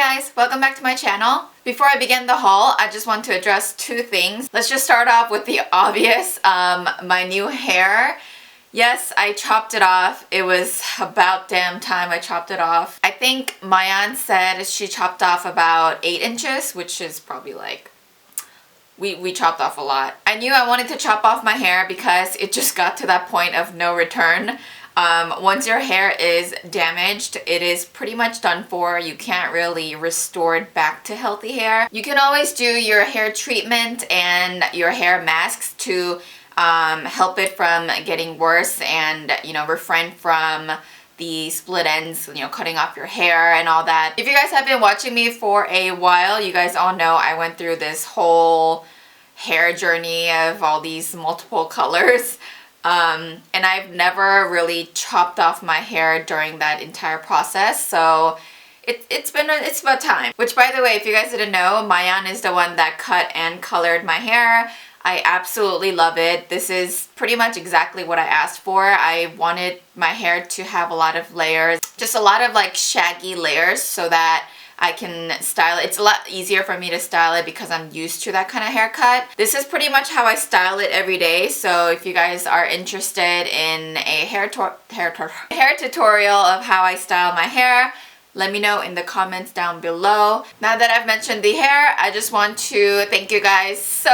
guys, welcome back to my channel. Before I begin the haul, I just want to address two things. Let's just start off with the obvious, my new hair. Yes, I chopped it off. It was about damn time I chopped it off. I think Maayan said she chopped off about 8 inches, which is probably like, we chopped off a lot. I knew I wanted to chop off my hair because it just got to that point of no return. Once your hair is damaged, it is pretty much done for. You can't really restore it back to healthy hair. You can always do your hair treatment and your hair masks to help it from getting worse and, you know, refrain from the split ends, you know, cutting off your hair and all that. If you guys have been watching me for a while, you guys all know I went through this whole hair journey of all these multiple colors. And I've never really chopped off my hair during that entire process, so it's about time. Which, by the way, if you guys didn't know, Maayan is the one that cut and colored my hair. I absolutely love it. This is pretty much exactly what I asked for. I wanted my hair to have a lot of layers, just a lot of like shaggy layers so that I can style it. It's a lot easier for me to style it because I'm used to that kind of haircut. This is pretty much how I style it every day. So if you guys are interested in a hair tutorial of how I style my hair, let me know in the comments down below. Now that I've mentioned the hair, I just want to thank you guys so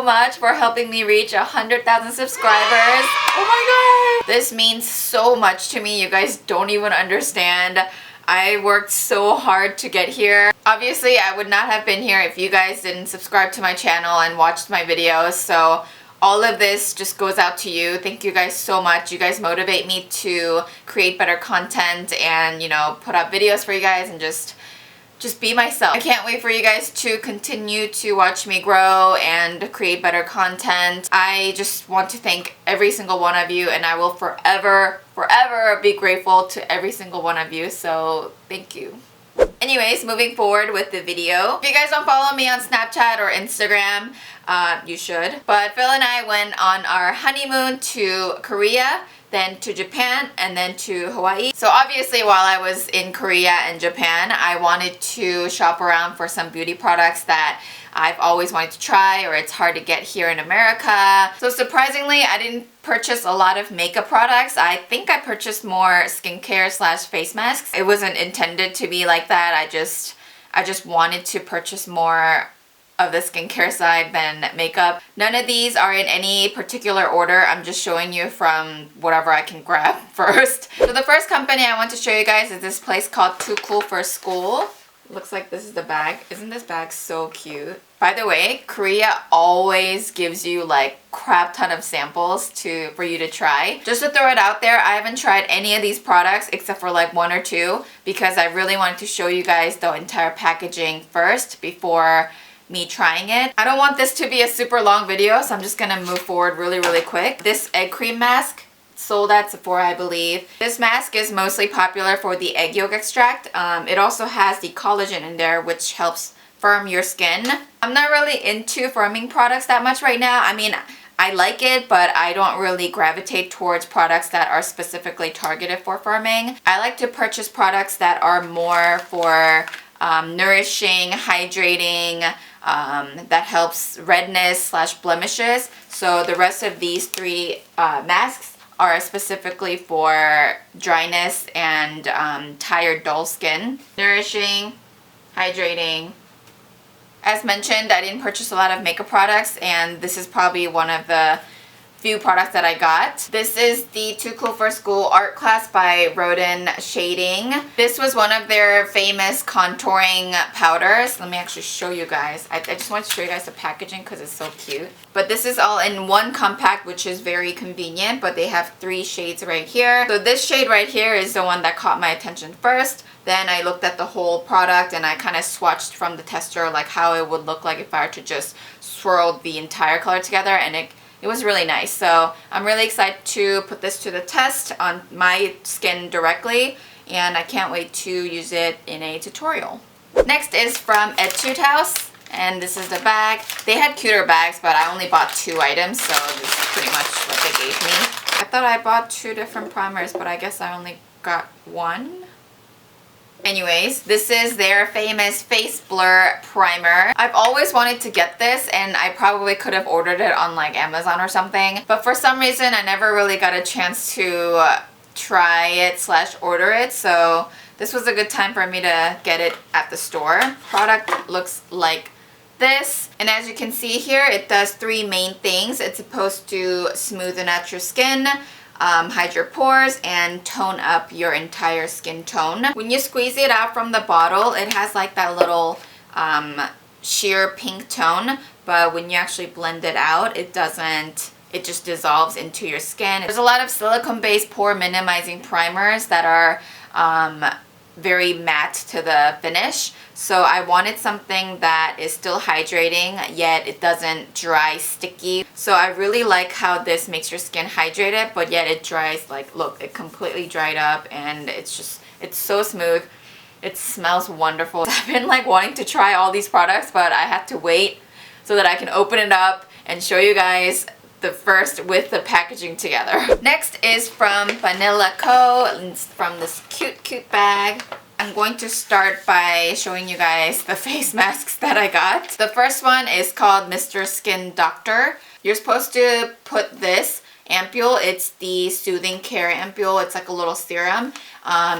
much for helping me reach 100,000 subscribers. Oh my god! This means so much to me. You guys don't even understand. I worked so hard to get here. Obviously, I would not have been here if you guys didn't subscribe to my channel and watched my videos. So all of this just goes out to you. Thank you guys so much. You guys motivate me to create better content and, you know, put up videos for you guys and just be myself. I can't wait for you guys to continue to watch me grow and create better content. I just want to thank every single one of you, and I will forever be grateful to every single one of you, so thank you. Anyways, moving forward with the video. If you guys don't follow me on Snapchat or Instagram, you should. But Phil and I went on our honeymoon to Korea, then to Japan, and then to Hawaii. So obviously while I was in Korea and Japan, I wanted to shop around for some beauty products that I've always wanted to try, or it's hard to get here in America. So surprisingly, I didn't purchase a lot of makeup products. I think I purchased more skincare / face masks. It wasn't intended to be like that. I just wanted to purchase more of the skincare side than makeup. None of these are in any particular order. I'm just showing you from whatever I can grab first. So the first company I want to show you guys is this place called Too Cool for School. Looks like this is the bag. Isn't this bag so cute? By the way, Korea always gives you like crap ton of samples for you to try. Just to throw it out there, I haven't tried any of these products except for like 1 or 2 because I really wanted to show you guys the entire packaging first before me trying it. I don't want this to be a super long video, so I'm just gonna move forward really quick. This egg cream mask sold at Sephora, I believe. This mask is mostly popular for the egg yolk extract. It also has the collagen in there, which helps firm your skin. I'm not really into firming products that much right now. I mean, I like it, but I don't really gravitate towards products that are specifically targeted for firming. I like to purchase products that are more for nourishing, hydrating, that helps redness / blemishes. So the rest of these 3 masks are specifically for dryness and tired, dull skin. Nourishing, hydrating. As mentioned, I didn't purchase a lot of makeup products, and this is probably one of the few products that I got. This is the Too Cool for School art class by Rodin Shading. This was one of their famous contouring powders. Let me actually show you guys. I just wanted to show you guys the packaging because it's so cute. But this is all in one compact, which is very convenient, but they have 3 shades right here. So this shade right here is the one that caught my attention first. Then I looked at the whole product and I kind of swatched from the tester like how it would look like if I were to just swirl the entire color together, and it was really nice. So I'm really excited to put this to the test on my skin directly, and I can't wait to use it in a tutorial. Next is from Etude House, and this is the bag. They had cuter bags, but I only bought 2 items, so this is pretty much what they gave me. I thought I bought 2 different primers, but I guess I only got 1. Anyways, this is their famous face blur primer. I've always wanted to get this, and I probably could have ordered it on like Amazon or something, but for some reason I never really got a chance to try it / order it, so this was a good time for me to get it at the store. Product looks like this, and as you can see here, it does 3 main things. It's supposed to smoothen out your skin, hide your pores, and tone up your entire skin tone. When you squeeze it out from the bottle, it has like that little sheer pink tone, but when you actually blend it out, it doesn't. It just dissolves into your skin. There's a lot of silicone-based pore minimizing primers that are very matte to the finish. So I wanted something that is still hydrating, yet it doesn't dry sticky. So I really like how this makes your skin hydrated, but yet it dries, like, look, it completely dried up, and it's so smooth. It smells wonderful. I've been like wanting to try all these products, but I had to wait so that I can open it up and show you guys the first with the packaging together. Next is from Vanilla Co. It's from this cute bag. I'm going to start by showing you guys the face masks that I got. The first one is called Mr. Skin Doctor. You're supposed to put this ampule, it's the Soothing Care ampule, it's like a little serum,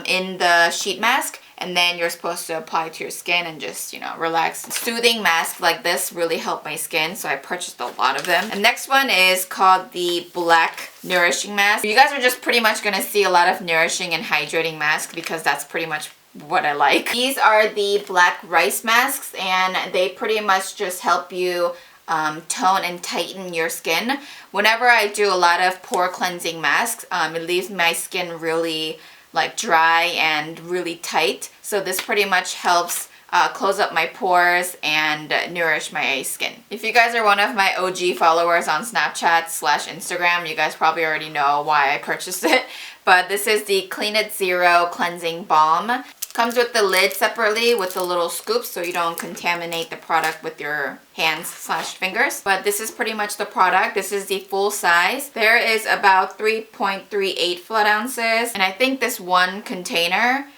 in the sheet mask, and then you're supposed to apply it to your skin and just, you know, relax. Soothing masks like this really help my skin, so I purchased a lot of them. The next one is called the Black Nourishing Mask. You guys are just pretty much gonna see a lot of nourishing and hydrating masks because that's pretty much what I like. These are the black rice masks, and they pretty much just help you tone and tighten your skin. Whenever I do a lot of pore cleansing masks, it leaves my skin really like dry and really tight. So this pretty much helps close up my pores and nourish my skin. If you guys are one of my OG followers on Snapchat / Instagram, you guys probably already know why I purchased it. But this is the Clean It Zero Cleansing Balm. Comes with the lid separately with the little scoops so you don't contaminate the product with your hands / fingers. But this is pretty much the product. This is the full size. There is about 3.38 fluid ounces. And I think this one container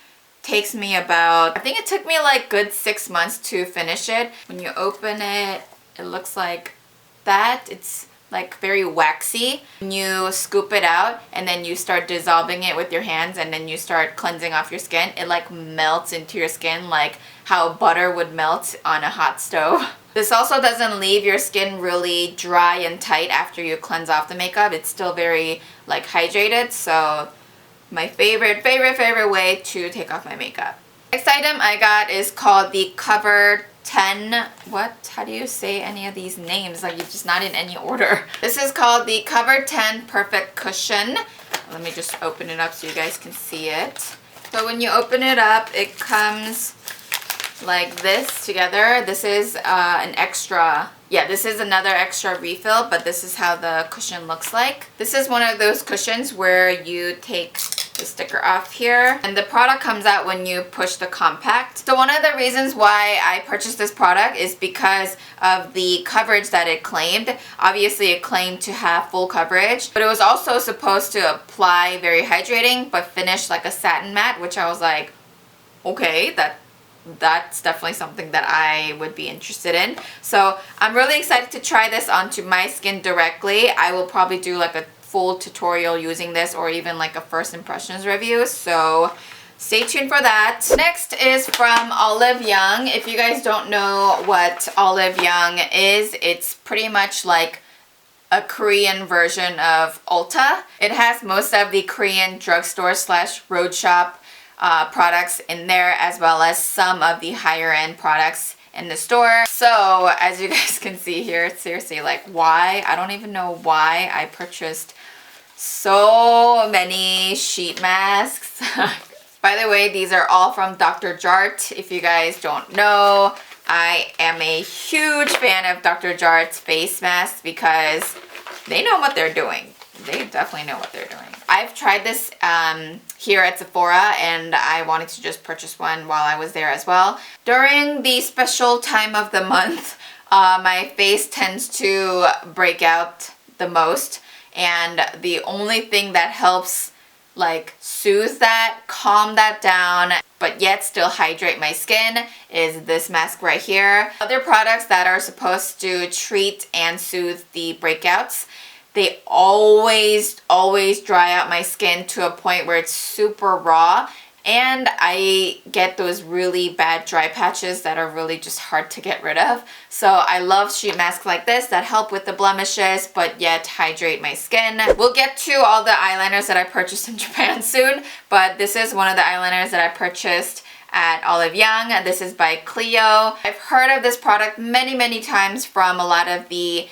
takes me about, I think it took me like good 6 months to finish it. When you open it, it looks like that. It's like very waxy. When you scoop it out and then you start dissolving it with your hands and then you start cleansing off your skin, it like melts into your skin like how butter would melt on a hot stove. This also doesn't leave your skin really dry and tight after you cleanse off the makeup. It's still very like hydrated, so my favorite way to take off my makeup. Next item I got is called the Cover 10, how do you say any of these names? Like, you're just not in any order. This is called the Cover 10 Perfect Cushion. Let me just open it up so you guys can see it. So when you open it up, it comes like this together. This is an extra, this is another extra refill, but this is how the cushion looks like. This is one of those cushions where you take the sticker off here, and the product comes out when you push the compact. So one of the reasons why I purchased this product is because of the coverage that it claimed. Obviously it claimed to have full coverage, but it was also supposed to apply very hydrating but finish like a satin matte, which I was like, okay, that's definitely something that I would be interested in. So I'm really excited to try this onto my skin directly. I will probably do like a full tutorial using this, or even like a first impressions review, so stay tuned for that. Next is from Olive Young. If you guys don't know what Olive Young is, it's pretty much like a Korean version of Ulta. It has most of the Korean drugstore / road shop products in there, as well as some of the higher end products in the store. So as you guys can see here, seriously, like, why? I don't even know why I purchased so many sheet masks. By the way, these are all from Dr. Jart. If you guys don't know, I am a huge fan of Dr. Jart's face masks because they know what they're doing. They definitely know what they're doing. I've tried this here at Sephora, and I wanted to just purchase one while I was there as well. During the special time of the month, my face tends to break out the most, and the only thing that helps like soothe that, calm that down, but yet still hydrate my skin is this mask right here. Other products that are supposed to treat and soothe the breakouts, they always dry out my skin to a point where it's super raw, and I get those really bad dry patches that are really just hard to get rid of. So I love sheet masks like this that help with the blemishes but yet hydrate my skin. We'll get to all the eyeliners that I purchased in Japan soon, but this is one of the eyeliners that I purchased at Olive Young. This is by Clio. I've heard of this product many times from a lot of the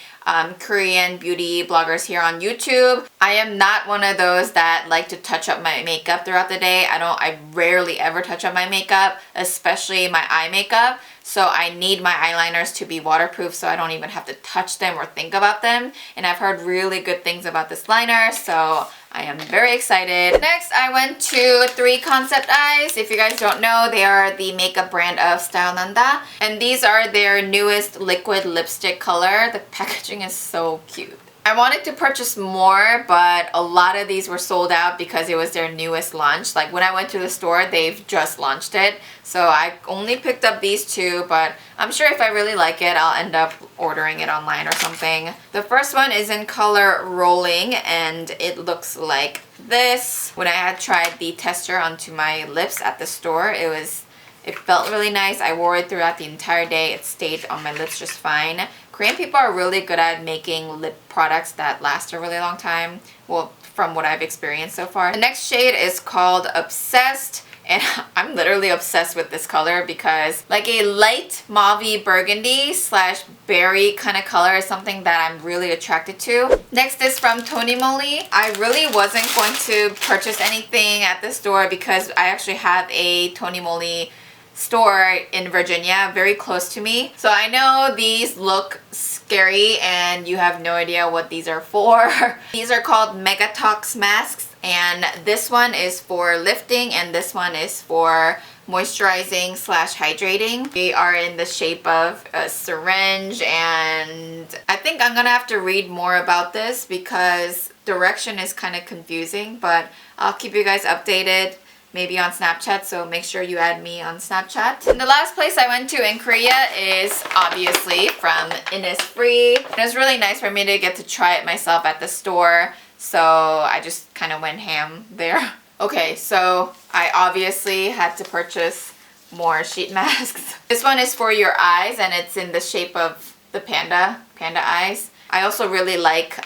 Korean beauty bloggers here on YouTube. I am not one of those that like to touch up my makeup throughout the day. I rarely ever touch up my makeup, especially my eye makeup. So I need my eyeliners to be waterproof so I don't even have to touch them or think about them. And I've heard really good things about this liner, so I am very excited. Next, I went to 3 Concept Eyes. If you guys don't know, they are the makeup brand of Style Nanda. And these are their newest liquid lipstick color. The packaging is so cute. I wanted to purchase more, but a lot of these were sold out because it was their newest launch. Like when I went to the store, they've just launched it. So I only picked up these 2, but I'm sure if I really like it, I'll end up ordering it online or something. The first one is in color Rolling, and it looks like this. When I had tried the tester onto my lips at the store, it felt really nice. I wore it throughout the entire day. It stayed on my lips just fine. Korean people are really good at making lip products that last a really long time. Well, from what I've experienced so far. The next shade is called Obsessed. And I'm literally obsessed with this color because like a light mauve burgundy / berry kind of color is something that I'm really attracted to. Next is from Tony Moly. I really wasn't going to purchase anything at the store because I actually have a Tony Moly store in Virginia very close to me. So I know these look scary and you have no idea what these are for. These are called Megatox masks, and this one is for lifting and this one is for moisturizing / hydrating. They are in the shape of a syringe, and I think I'm gonna have to read more about this because direction is kind of confusing, but I'll keep you guys updated. Maybe on Snapchat, so make sure you add me on Snapchat. And the last place I went to in Korea is obviously from Innisfree. It was really nice for me to get to try it myself at the store, so I just kind of went ham there. Okay, so I obviously had to purchase more sheet masks. This one is for your eyes and it's in the shape of the panda eyes. I also really like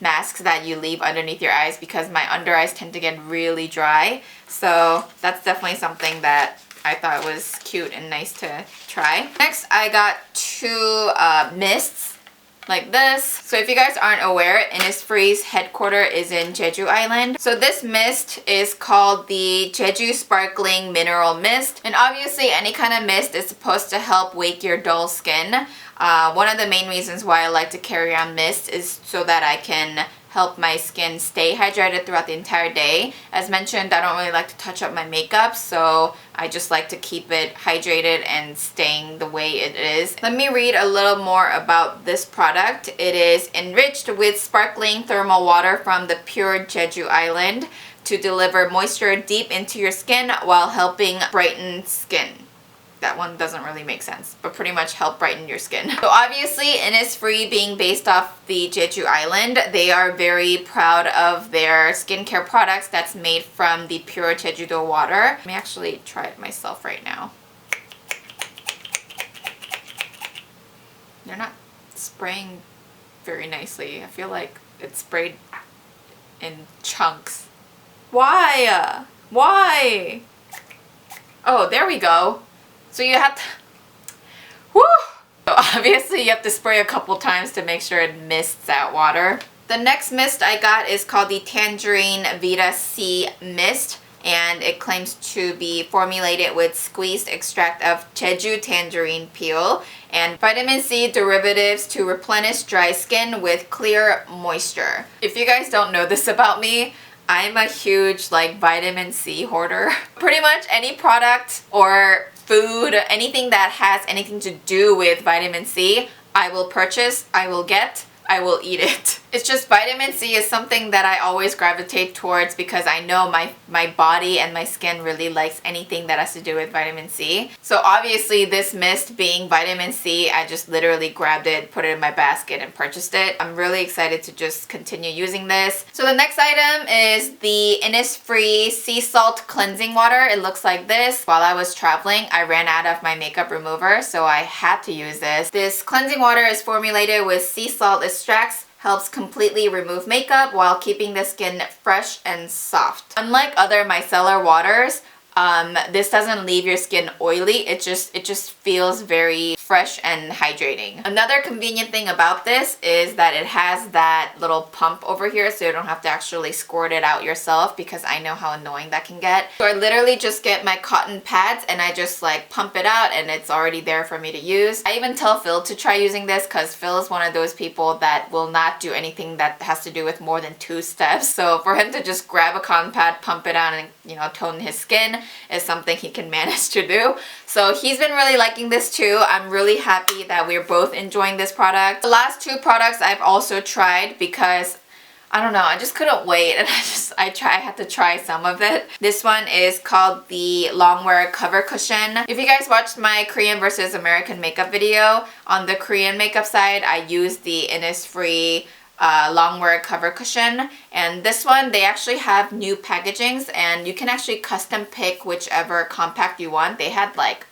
masks that you leave underneath your eyes because my under eyes tend to get really dry. So that's definitely something that I thought was cute and nice to try. Next, I got 2 mists like this. So if you guys aren't aware, Innisfree's headquarter is in Jeju Island. So this mist is called the Jeju Sparkling Mineral Mist. And obviously any kind of mist is supposed to help wake your dull skin. One of the main reasons why I like to carry around mist is so that I can help my skin stay hydrated throughout the entire day. As mentioned, I don't really like to touch up my makeup, so I just like to keep it hydrated and staying the way it is. Let me read a little more about this product. It is enriched with sparkling thermal water from the pure Jeju Island to deliver moisture deep into your skin while helping brighten skin. That one doesn't really make sense, but pretty much help brighten your skin. So obviously Innisfree being based off the Jeju Island, they are very proud of their skincare products that's made from the pure Jeju-do water. Let me actually try it myself right now. They're not spraying very nicely. I feel like it's sprayed in chunks. Why? Why? Oh, there we go. So you have to, whoo! So obviously you have to spray a couple times to make sure it mists out water. The next mist I got is called the Tangerine Vita C Mist, and it claims to be formulated with squeezed extract of Jeju tangerine peel and vitamin C derivatives to replenish dry skin with clear moisture. If you guys don't know this about me, I'm a huge vitamin C hoarder. Pretty much any product or food, anything that has anything to do with vitamin C, I will purchase, I will get. I will eat it. It's just vitamin C is something that I always gravitate towards because I know my body and my skin really likes anything that has to do with vitamin C. So obviously this mist being vitamin C, I just literally grabbed it, put it in my basket and purchased it. I'm really excited to just continue using this. So the next item is the Innisfree Sea Salt Cleansing Water. It looks like this. While I was traveling, I ran out of my makeup remover, so I had to use this. This cleansing water is formulated with sea salt extracts, helps completely remove makeup while keeping the skin fresh and soft. Unlike other micellar waters, this doesn't leave your skin oily. It just feels very fresh and hydrating. Another convenient thing about this is that it has that little pump over here, so you don't have to actually squirt it out yourself, because I know how annoying that can get. So I literally just get my cotton pads and I just like pump it out and it's already there for me to use. I even tell Phil to try using this because Phil is one of those people that will not do anything that has to do with more than 2 steps. So for him to just grab a cotton pad, pump it out, and tone his skin is something he can manage to do. So he's been really liking this too. I'm really happy that we're both enjoying this product. The last 2 products I've also tried because I don't know, I just couldn't wait, and I had to try some of it. This one is called the Longwear Cover Cushion. If you guys watched my Korean versus American makeup video, on the Korean makeup side, I used the Innisfree Longwear Cover Cushion, and this one they actually have new packagings and you can actually custom pick whichever compact you want. They had like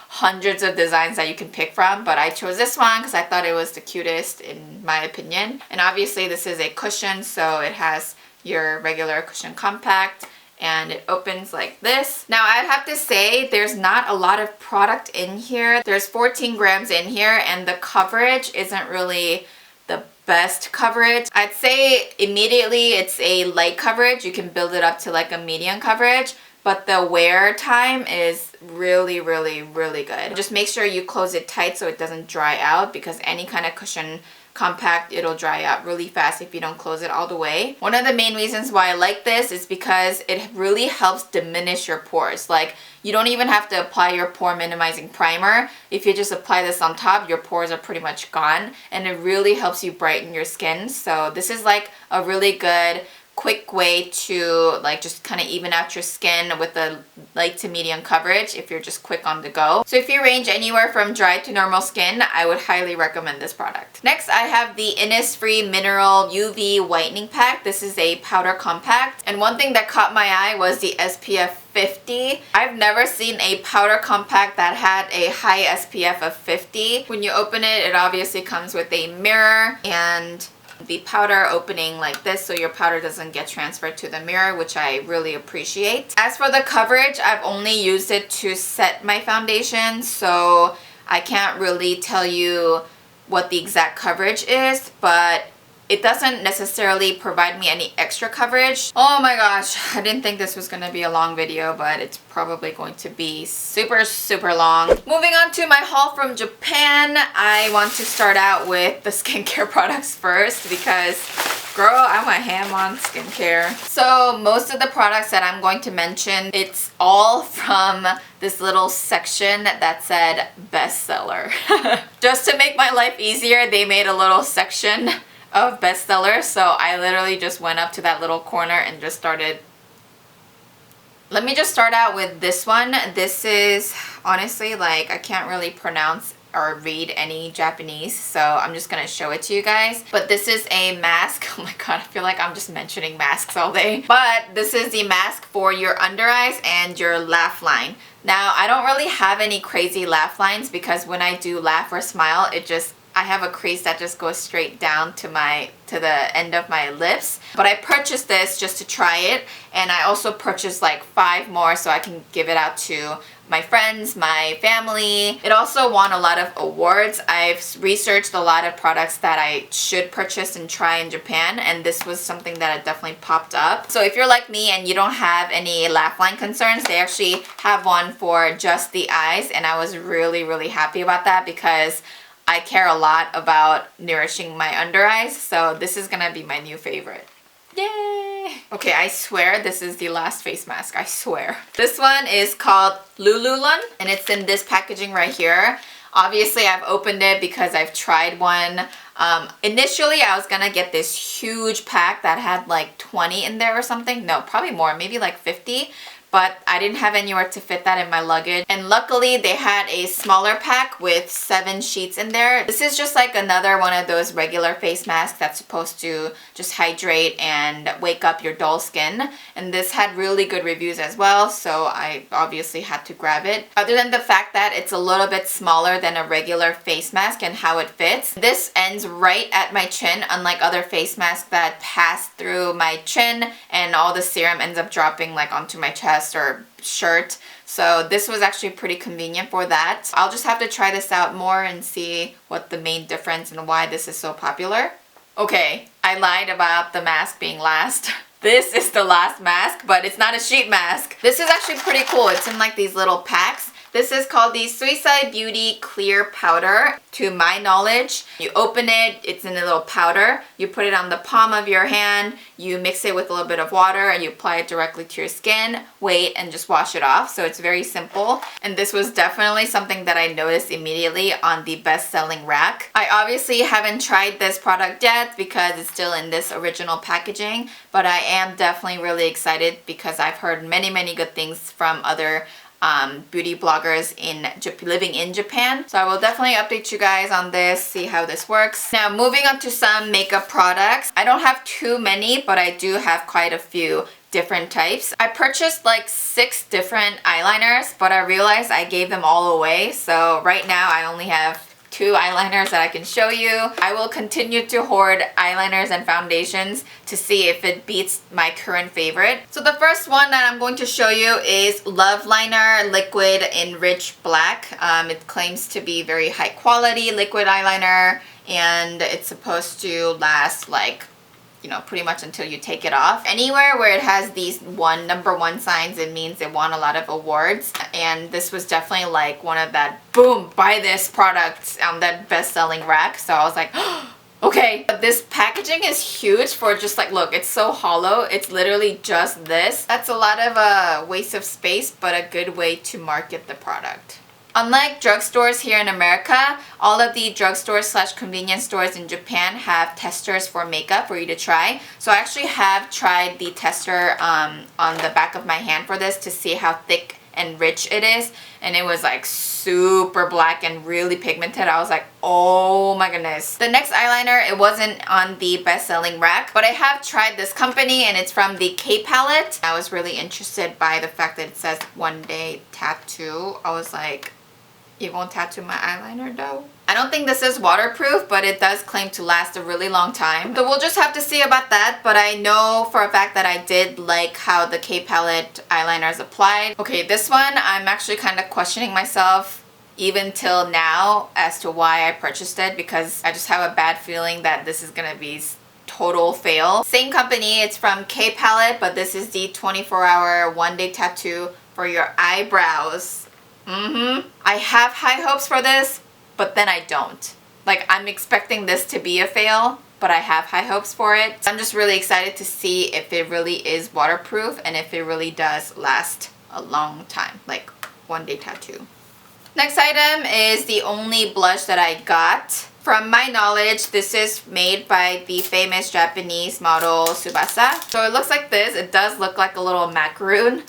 hundreds of designs that you can pick from, but I chose this one because I thought it was the cutest in my opinion. And obviously this is a cushion, so it has your regular cushion compact and it opens like this. Now I'd have to say there's not a lot of product in here. There's 14 grams in here and the coverage isn't really the best coverage. I'd say immediately it's a light coverage. You can build it up to like a medium coverage, but the wear time is really good. Just make sure you close it tight so it doesn't dry out, because any kind of cushion compact, it'll dry out really fast if you don't close it all the way. One of the main reasons why I like this is because it really helps diminish your pores. Like, you don't even have to apply your pore minimizing primer. If you just apply this on top, your pores are pretty much gone, and it really helps you brighten your skin. So this is like a really good quick way to like just kind of even out your skin with a light to medium coverage if you're just quick on the go. So if you range anywhere from dry to normal skin, I would highly recommend this product. Next, I have the Innisfree Mineral UV Whitening Pack. This is a powder compact, and one thing that caught my eye was the SPF 50. I've never seen a powder compact that had a high SPF of 50. When you open it, it obviously comes with a mirror and the powder opening like this, so your powder doesn't get transferred to the mirror, which I really appreciate. As for the coverage, I've only used it to set my foundation, so I can't really tell you what the exact coverage is, but it doesn't necessarily provide me any extra coverage. Oh my gosh, I didn't think this was gonna be a long video, but it's probably going to be super long. Moving on to my haul from Japan, I want to start out with the skincare products first because girl, I went ham on skincare. So most of the products that I'm going to mention, it's all from this little section that said bestseller. Just to make my life easier, they made a little section of bestsellers, so I literally just went up to that little corner and just started. Let me just start out with this one. This is honestly, like, I can't really pronounce or read any Japanese, so I'm just gonna show it to you guys. But this is a mask. Oh my god, I feel like I'm just mentioning masks all day. But this is the mask for your under eyes and your laugh line. Now, I don't really have any crazy laugh lines because when I do laugh or smile, I have a crease that just goes straight down to the end of my lips. But I purchased this just to try it, and I also purchased like 5 more so I can give it out to my friends, my family. It also won a lot of awards. I've researched a lot of products that I should purchase and try in Japan, and this was something that had definitely popped up. So if you're like me and you don't have any laugh line concerns, they actually have one for just the eyes, and I was really happy about that because I care a lot about nourishing my under eyes, so this is gonna be my new favorite. Yay! Okay, I swear this is the last face mask, I swear. This one is called Lululun, and it's in this packaging right here. Obviously, I've opened it because I've tried one Initially, I was gonna get this huge pack that had like 20 in there or something. No, probably more, maybe like 50. But I didn't have anywhere to fit that in my luggage. And luckily they had a smaller pack with 7 sheets in there. This is just like another one of those regular face masks that's supposed to just hydrate and wake up your dull skin. And this had really good reviews as well, so I obviously had to grab it. Other than the fact that it's a little bit smaller than a regular face mask and how it fits, this ends right at my chin, unlike other face masks that pass through my chin and all the serum ends up dropping like onto my chest or shirt. So this was actually pretty convenient for that. I'll just have to try this out more and see what the main difference and why this is so popular. Okay, I lied about the mask being last. This is the last mask, but it's not a sheet mask. This is actually pretty cool. It's in like these little packs. This is called the Suhreal Beauty Clear Powder. To my knowledge, you open it, it's in a little powder. You put it on the palm of your hand, you mix it with a little bit of water, and you apply it directly to your skin, wait, and just wash it off. So it's very simple. And this was definitely something that I noticed immediately on the best-selling rack. I obviously haven't tried this product yet because it's still in this original packaging, but I am definitely really excited because I've heard many, many good things from other beauty bloggers living in Japan. So I will definitely update you guys on this, see how this works. Now moving on to some makeup products. I don't have too many, but I do have quite a few different types. I purchased like 6 different eyeliners, but I realized I gave them all away. So right now I only have 2 eyeliners that I can show you. I will continue to hoard eyeliners and foundations to see if it beats my current favorite. So the first one that I'm going to show you is Love Liner Liquid in Rich Black. It claims to be very high quality liquid eyeliner, and it's supposed to last like, you know, pretty much until you take it off. Anywhere where it has these #1 signs, it means it won a lot of awards. And this was definitely like one of that, boom, buy this product on that best-selling rack. So I was like, okay. But this packaging is huge for just like, look, it's so hollow. It's literally just this. That's a lot of a waste of space, but a good way to market the product. Unlike drugstores here in America, all of the drugstores / convenience stores in Japan have testers for makeup for you to try. So I actually have tried the tester on the back of my hand for this to see how thick and rich it is. And it was like super black and really pigmented. I was like, oh my goodness. The next eyeliner, it wasn't on the best-selling rack, but I have tried this company and it's from the K palette. I was really interested by the fact that it says 1 day tattoo. I was like, you won't tattoo my eyeliner though? I don't think this is waterproof, but it does claim to last a really long time. So we'll just have to see about that, but I know for a fact that I did like how the K palette eyeliners applied. Okay, this one, I'm actually kind of questioning myself even till now as to why I purchased it, because I just have a bad feeling that this is gonna be total fail. Same company, it's from K palette, but this is the 24-hour 1 day tattoo for your eyebrows. I have high hopes for this, but then I don't. Like, I'm expecting this to be a fail, but I have high hopes for it. I'm just really excited to see if it really is waterproof and if it really does last a long time, like 1 day tattoo. Next item is the only blush that I got. From my knowledge, this is made by the famous Japanese model Tsubasa. So it looks like this. It does look like a little macaroon.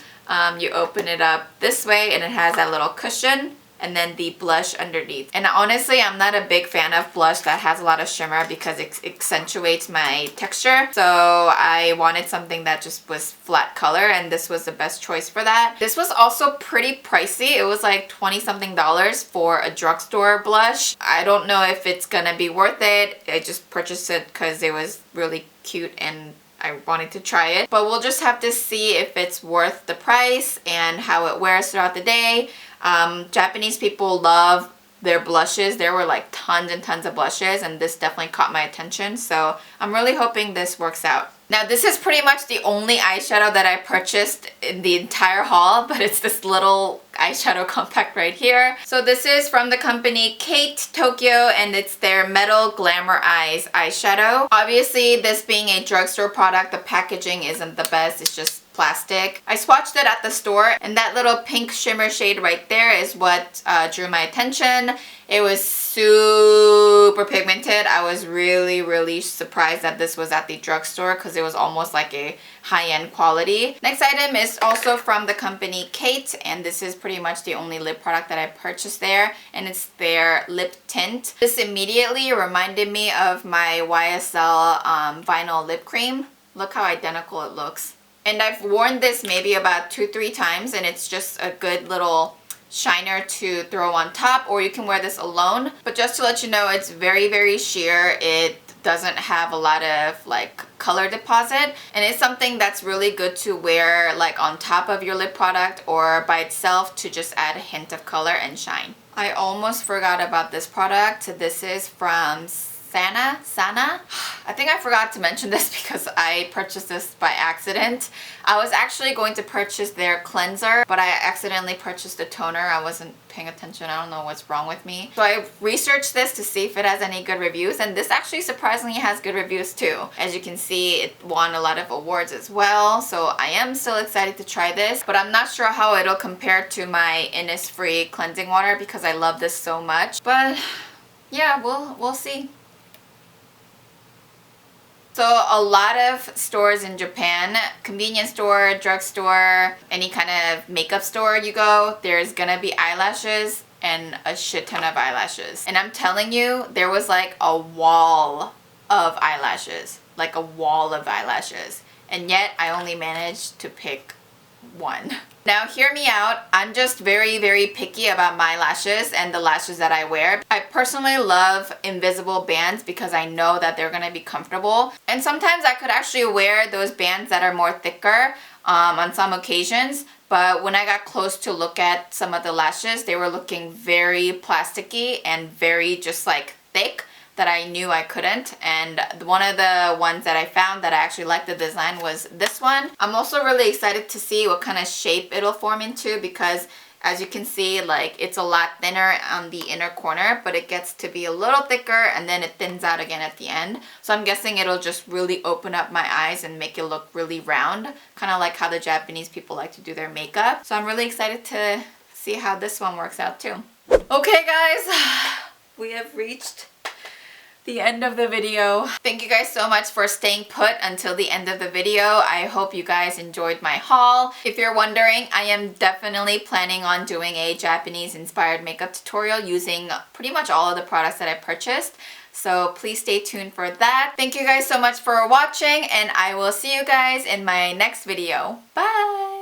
You open it up this way and it has that little cushion and then the blush underneath. And honestly, I'm not a big fan of blush that has a lot of shimmer because it accentuates my texture. So I wanted something that just was flat color, and this was the best choice for that. This was also pretty pricey. It was like $20-something for a drugstore blush. I don't know if it's gonna be worth it. I just purchased it because it was really cute and I wanted to try it. But we'll just have to see if it's worth the price and how it wears throughout the day. Japanese people love their blushes. There were like tons and tons of blushes, and this definitely caught my attention. So I'm really hoping this works out. Now this is pretty much the only eyeshadow that I purchased in the entire haul, but it's this little eyeshadow compact right here. So this is from the company Kate Tokyo, and it's their Metal Glamour Eyes eyeshadow. Obviously, this being a drugstore product, the packaging isn't the best. It's just plastic. I swatched it at the store, and that little pink shimmer shade right there is what drew my attention. It was super super pigmented. I was really surprised that this was at the drugstore because it was almost like a high-end quality. Next item is also from the company Kate, and this is pretty much the only lip product that I purchased there, and it's their lip tint. This immediately reminded me of my YSL vinyl lip cream. Look how identical it looks. And I've worn this maybe about 2-3 times, and it's just a good little shiner to throw on top, or you can wear this alone. But just to let you know, it's very sheer. It doesn't have a lot of like color deposit, and it's something that's really good to wear like on top of your lip product or by itself to just add a hint of color and shine. I almost forgot about this product. This is from Sana. I think I forgot to mention this because I purchased this by accident. I was actually going to purchase their cleanser, but I accidentally purchased the toner. I wasn't paying attention. I don't know what's wrong with me. So I researched this to see if it has any good reviews, and this actually surprisingly has good reviews too. As you can see, it won a lot of awards as well, so I am still excited to try this, but I'm not sure how it'll compare to my Innisfree cleansing water because I love this so much. But yeah, we'll see. So a lot of stores in Japan, convenience store, drugstore, any kind of makeup store you go, there's gonna be eyelashes and a shit ton of eyelashes. And I'm telling you, there was like a wall of eyelashes. Like a wall of eyelashes. And yet I only managed to pick one. Now hear me out, I'm just very picky about my lashes and the lashes that I wear. I personally love invisible bands because I know that they're gonna be comfortable. And sometimes I could actually wear those bands that are more thicker on some occasions. But when I got close to look at some of the lashes, they were looking very plasticky and very just like thick, that I knew I couldn't. And one of the ones that I found that I actually liked the design was this one. I'm also really excited to see what kind of shape it'll form into because as you can see, like it's a lot thinner on the inner corner, but it gets to be a little thicker and then it thins out again at the end. So I'm guessing it'll just really open up my eyes and make it look really round, kind of like how the Japanese people like to do their makeup. So I'm really excited to see how this one works out too. Okay guys, we have reached the end of the video. Thank you guys so much for staying put until the end of the video. I hope you guys enjoyed my haul. If you're wondering, I am definitely planning on doing a Japanese inspired makeup tutorial using pretty much all of the products that I purchased. So please stay tuned for that. Thank you guys so much for watching, and I will see you guys in my next video. Bye!